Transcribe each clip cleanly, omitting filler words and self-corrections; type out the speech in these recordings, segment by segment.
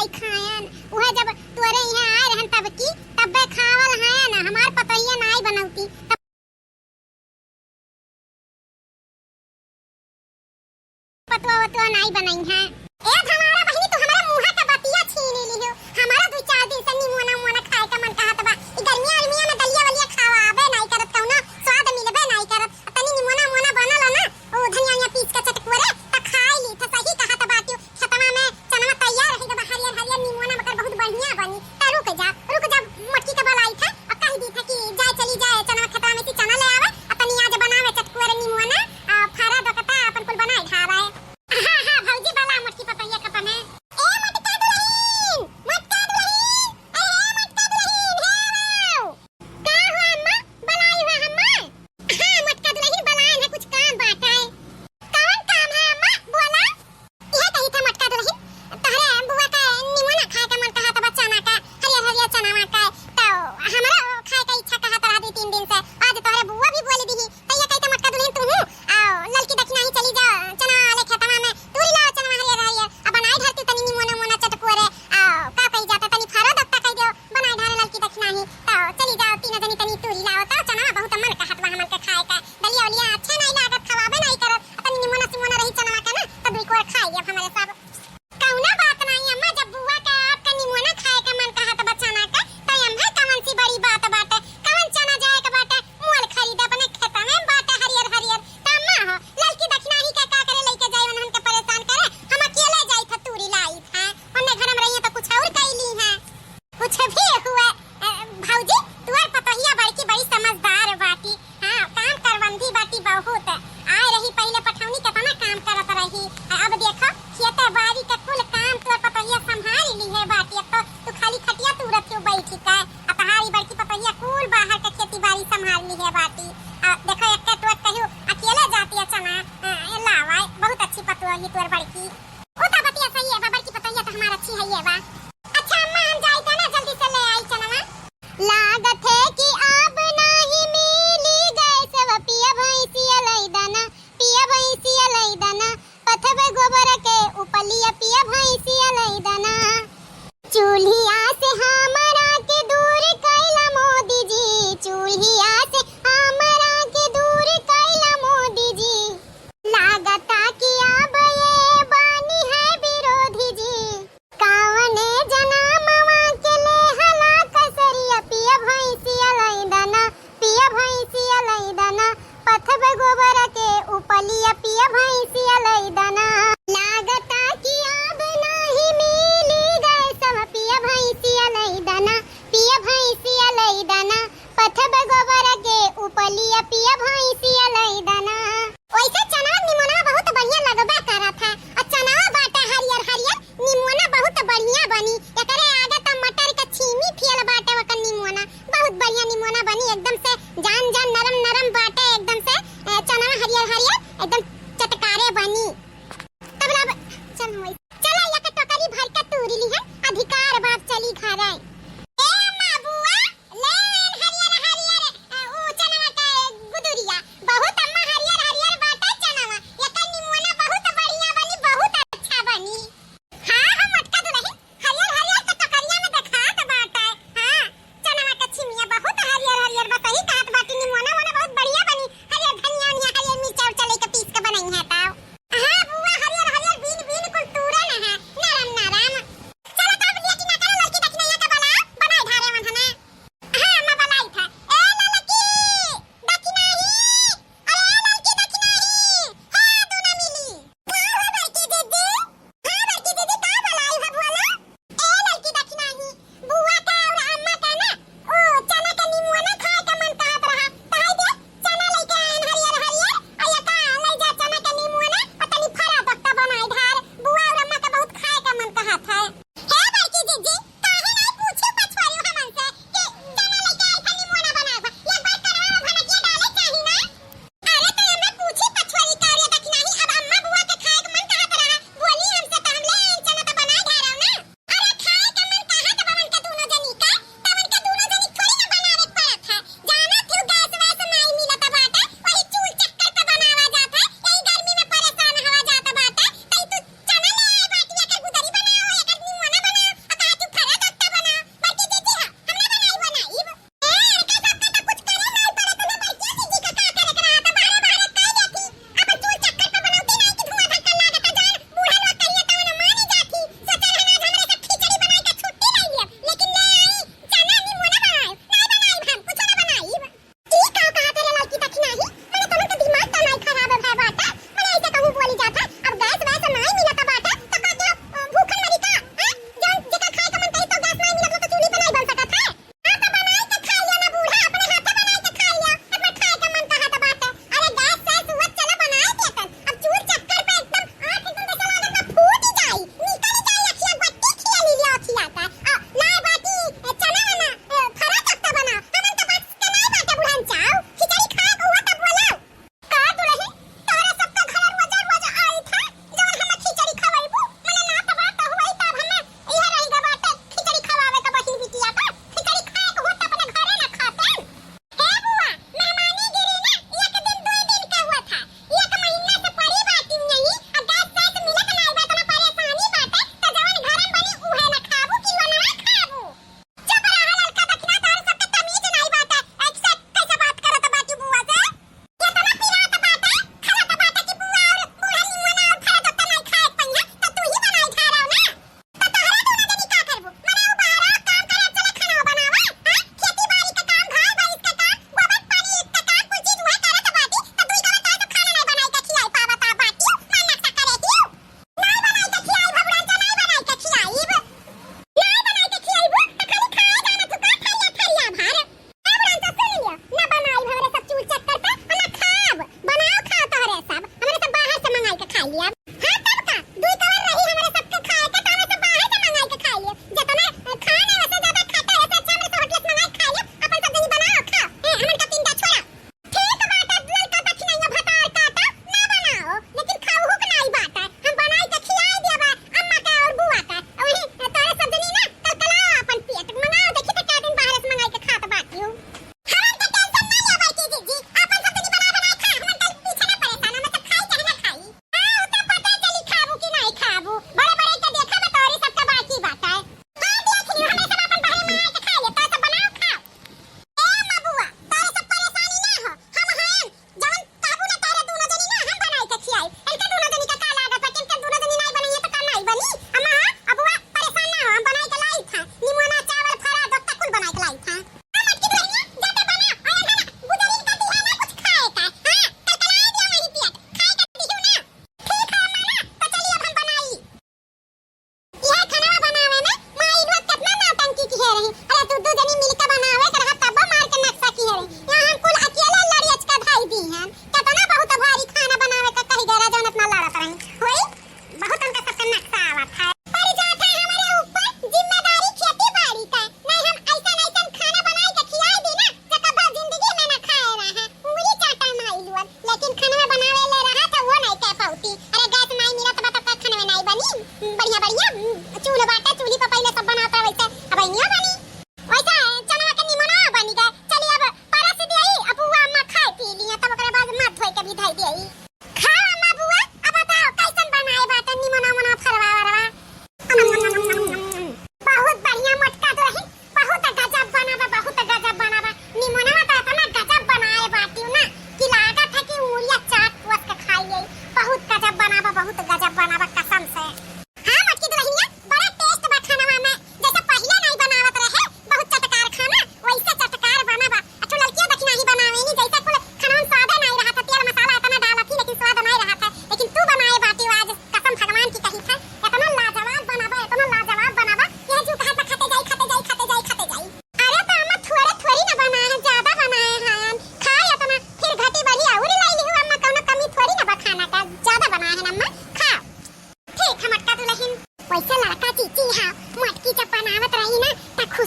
लाई खायन उहे जब तोरे यहाँ आए रहन तब की तब्बे खावल है ना हमार पतोहिया नाई बनौती पतवा वतवा नाई बनाई है। ए हमारा बहिनी तो हमारा मुंह का बतिया छीन ली हो हमारा 2-4 दिन से निमोना मोना खाए का मन कहत बा ई गर्मिया अर्मिया में दलिया वलिया खावाबे नहीं करत कौनो स्वाद मिलबे नहीं करत तनी निमोना मोना बनल ना ओ धनिया पीस के चटकुरे त खाई ली त सही कहत बाटियो खेतवा में चना तैयार रही त हरियर हरियर निमोना मगर बहुत बढ़िया बनी त रुक जा मटकी के बलाई था और कह दी था कि जाए चली जाए चना खेतवा में से चना ले आवे अपनी आज बनावे चटकुरे निमोना फारा दकता अपन कुल बनाए खावे। हां हां भौजी वाला मटकी पतैया का पने ए मटका दुलहीन अरे मटका दुलहीन हेलो का हुआ अम्मा बलाई हुआ अम्मा। हां मटका दुलहीन बलायन है कुछ काम बाटा है कौन काम है अम्मा बोला यह कही था मटका दुलहीन तहरे बुआ का निमोना खाए का मन कहा था चना का हरियर हरियर चना मा का तो हमरा खाए का इच्छा कहा था 2-3 दिन से आज तोहरे बुआ भी बोली दी तो ये कही था मटका दुलहीन तू आओ ललकी दक्षिणा ही चली जा चना वाले खेतवा में तूरी लाओ चना हरियर हरियर अब बनाई ढालती तनी निमोना मोना चटकुरे आओ का कही जाता तनी फारो दक्ता कही दो बनाई ढाले ललकी दक्षिणा ही तो चली जाओ तीन जनी तनी तूरी लाओ तो चना बहुत मन कहत बा हमन के खाए का दलिया वलिया अच्छा नहीं लागत खवाबे नहीं करत तनी निमोना सिमोना रही चना का ना तो दुई कोर खाई अब हमारे सब कौना बात नहीं अम्मा जब बुआ का आपका निमोना खाए का मन कहत बा चना का तो अम्मा कौन सी बड़ी बात बाटे कौन चना जाए का बाटे मोल खरीद अपने खेत में बाटे हरियर हरियर त अम्मा हो ललकी दक्षिणा ही का करे लेके जाए उन्हन के परेशान करे हम अकेले जाई था तूरी लाई था उन्ने घर में रही तो कुछ और कैली है कुछ भी हुआ भौजी तुअर पतोहिया बड़की बड़ी समझदार बाटी हां काम करवंदी बाटी बहुत आए रही पहले पठौनी के तना काम करत रही अब देखो खेते बाड़ी के कुल काम तुअर पतोहिया संभाल ली है बाटी अब तो तू खाली खटिया तुरत क्यों बैठी का अपहारी बड़की पतोहिया कुल बाहर के खेती बाड़ी संभाल ली है बाटी देखो एक तो कहियो अकेले जाती है चना लावा बहुत अच्छी पतोही तुअर बड़की ओता बतिया सही है बड़की पतोहिया तो हमार अच्छी है ये बा। अच्छा अम्मा हम जाई था ना जल्दी से ले आई चना लागत है कि अब नहीं मिली गए सब पिया भैंसिया लई दाना पथबे गोबर के उपलिया पिया भैंसिया लई दाना चूल्हिया से हमरा के दूर कैला मोदी जी चूल्हिया से हमरा के दूर कैला मोदी जी लागता कि अब ये बानी है विरोधी जी कावने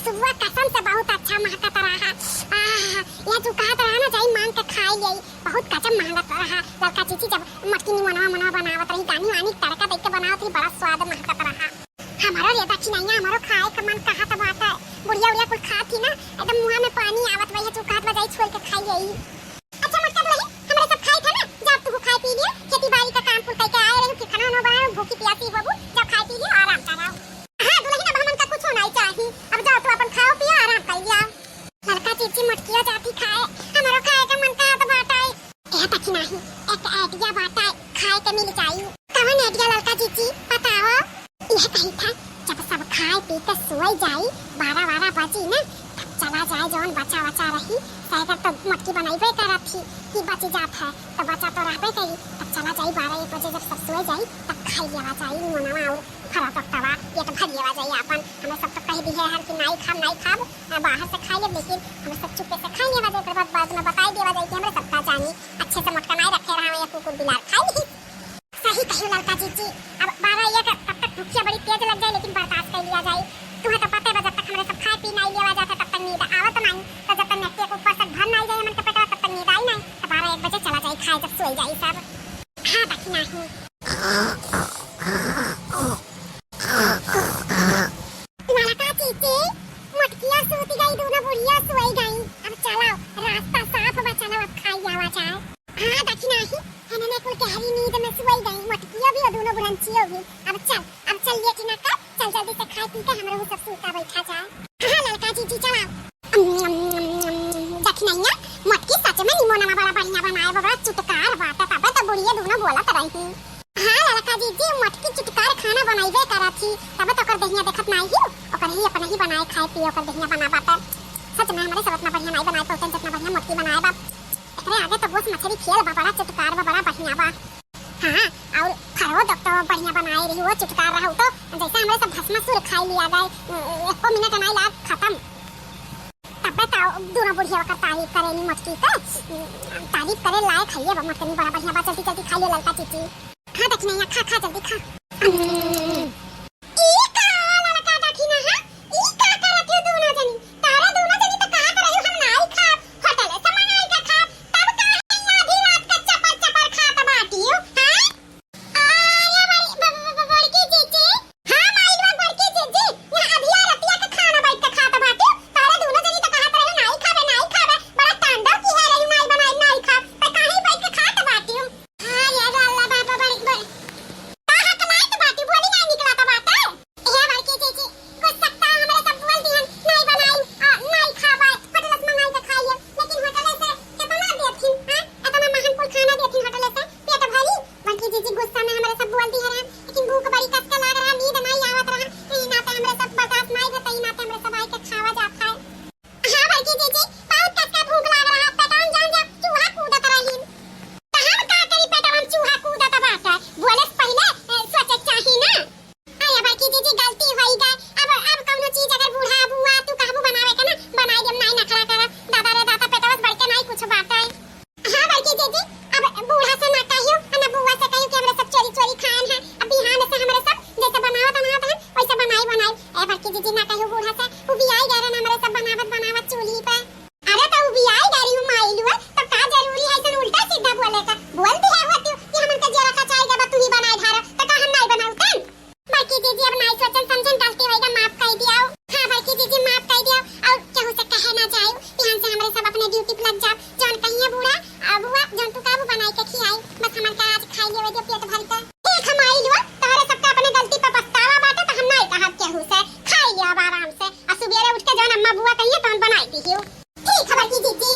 सुबह कसम से बहुत अच्छा महकत रहा। ये जो कहत रहा ना जाई मांग के खाई गई, बहुत गजब महकत रहा। लड़का चीची जब मटकी में मनवा बनावत रही, गानी वानी तड़का देख के बनावत रही, बड़ा स्वाद महकत रहा। हमारा रे दक्षिणैया हमारो खाए का मन कहत बाटा। बुढ़िया उड़िया कुछ खात थी ना, एकदम मुंह में पानी आवत वही जो कहत बजाई छोड़ के खाई गई। अच्छा मटका लही हमरे सब खाई था ना, जब तू खाई पी लियो, खेती बाड़ी का काम कुल करके आए रही, फिर खाना बना भूखी प्यासी बाबू, जब खाई पी लियो आराम कराओ। हां दुल्हन अब हमन का कुछ होना ही चाहिए। अब जाओ तू अपन खाओ पियो आराम कर लिया। लड़का चीची मटकिया जाती खाए, हमारो खाए का मन कहत बाटा। ए तक नहीं एक आइडिया बाटा खाए के मिल जाई। कवन आइडिया लड़का चीची बताओ। यह कही था जब सब खाए पी के सोई जाई 12 बजी ना, तब चला जाए जौन बचा रही शायद तो मटकी बनाईबे करत थी कि बची जात है तो बचा तो रहबे करी। तब चला जाई 12-1 बजे जब सब सोई जाई तब खाई लेवा जाई मोनवा और फरा तवा ये तो भर लेवा जाई। अपन हमें सब तो कह दी है हर कि नहीं खाब बाहर से खाई ले, लेकिन हमें सब चुपके से खाई लेवा जाई। बाद में बताई देवा जाई कि हमरे सबका जानी अच्छे से मटका नहीं रखे रहा या कुकुर बिलार खाई ली। सही कहियो लड़का चीची। अब 12-1 तब तक भूखिया बड़ी तेज लग जाए, लेकिन बर्दाश्त कर लिया जाए। तुम्हें तो पता है जब तक हमरे सब खाए पी नहीं लेवा जाता तब तक नींद आवत नहीं, तो जब तक नेटिया के ऊपर से भर नहीं जाए मन के पेटवा तब तक नींद आई नहीं। तो 12-1 बजे चला जाए खाए जब सोई जाए सब। हां बाकी नहीं लड़का चीची मटकिया सूती गई, दोनों बुढ़िया सोई गई। अब चलो रास्ता साफ बा, चलो अब खाई जावा जाए। हां बाकी नहीं हमने कुल गहरी नींद में सोई गई, मटकिया भी और दोनों बुढ़ंचियों भी। अब चल ये कि ना कर चल जल्दी से खाई पी के हमरे सब सूता बैठा जाए। हां लड़का चीची चलाओ। दक्षिणैया मटकी सच में निमोना बड़ा बढ़िया बनाए, बड़ा चुटकार बात है। तब तो बुढ़िया दोनों बोलत रही। हां लड़का जीजी मटकी चुटकार खाना बनाईबे करत थी, तब तो कर दहिया देखत नहीं ही ओकर ही अपन ही बनाए खाए पियो कर दहिया बना बात। सच में हमारे सब इतना बढ़िया नहीं बनाए, तो जितना बढ़िया मटकी बनाए बा एकरे आगे तो बस मछली खेल बा, बड़ा चुटकार बा, बड़ा बढ़िया बा। हां और खाओ तो बढ़िया बनाए रही वो चुटकार रहा तो जैसे हमरे सब भस्मासुर खाई लिया गए, 1 मिनट नहीं लाग खत्म। तब तो दोनों बुढ़िया का तारीफ करेनी मटकी का, तारीफ करे लायक खाइए बा मटकी बड़ा बढ़िया बा। जल्दी खाइए लड़का चीची। हां दक्षिणैया खा जल्दी खा। ई का लड़का दक्षिणा है ई का करत हो दोनों जनी, तारा दोनों जनी तो कहा करयो हम नहीं खा होटल से मंगाई के खा, तब काहे आधी रात का चपर खाता बाटियो। हां अरे भाई बड़की जीजी। हां माईवा बड़की जीजी यहां आधी रातिया के खाना बैठ के खाता बाटियो, तारा दोनों जनी तो कहा करयो नहीं खावे बड़ा तांडव की है रही नहीं बनाई नहीं खा तो काहे बैठ के खाता बाटियो। हां ये अल्लाह बाबा बड़ी कहा के नहीं तो बाटी बोली नहीं निकला तो बात है। ये बड़की जीजी कुछ सकता हमरे सब बोल दिहन नहीं बनाई नहीं खावा होटल से मंगाई के खाइए, लेकिन होटल से कितना देथिन। हां इतना महंगा कुल खाना देथिन होटल से पेट भरी। बड़की जीजी गुस्सा में हमरे सब बोल दिहन, लेकिन भूख बड़ी कस के लाग रहा, नींद नहीं आवत रहा, ई नाते हमरे सब बर्दाश्त नहीं होता, ई नाते हमरे सब आई के खावा जात है। हां बड़की जीजी बहुत कस के भूख लाग रहा, पेटवा जान जा चूहा कूदत रहीन, तो हम का करी पेटवा चूहा कूदत बाटे, बोले से पहले सोचे चाहिए ना। अरे बड़की जीजी गलती होई गई, अब कौनो चीज अगर बूढ़ा बुआ तू कहबू बनावे के ना बनाई देम नहीं नखरा कर, दादा रे दादा पेटवा बढ़ के नहीं कुछ बात है। हां बड़की जीजी अब बूढ़ा से ना कहियो ना बुआ से कहियो कि हमरे सब चोरी खान है, अब बिहान से हमरे सब जैसे बनावत है वैसे बनाई। ए बड़की जीजी ना कहियो बूढ़ा से, उ भी आई गए ना हमरे सब बनावत चूल्ही पे। अरे तो उ भी आई गई माइलुआ तो का जरूरी है सन उल्टा सीधा बोले का, बोलती है होती कि हमन के जरा का चाहिए बा तू ही बनाई धारा तो का हम नहीं बनाऊ तन। बड़की जीजी अब नहीं सोचन समझन गलती होई गा माफ कर दिया। हां बड़की जीजी माफ कर दिया और केहू से कहे ना जाए, ध्यान से हमरे सब अपने ड्यूटी पे लग जा, जौन कहिए बूढ़ा बुआ जौन तू काबू बनाई के खियाई बस हमन का आज खाई लेवे दे पेट भर के। ठीक है माइलुआ तोरे सबका अपने गलती पे पछतावा बाटे तो हम नहीं कहब केहू से, खाई ले अब आराम से, और सुबेरे उठ के जौन अम्मा बुआ कहिए तौन बनाई दिहियो। ठीक है बड़की जीजी।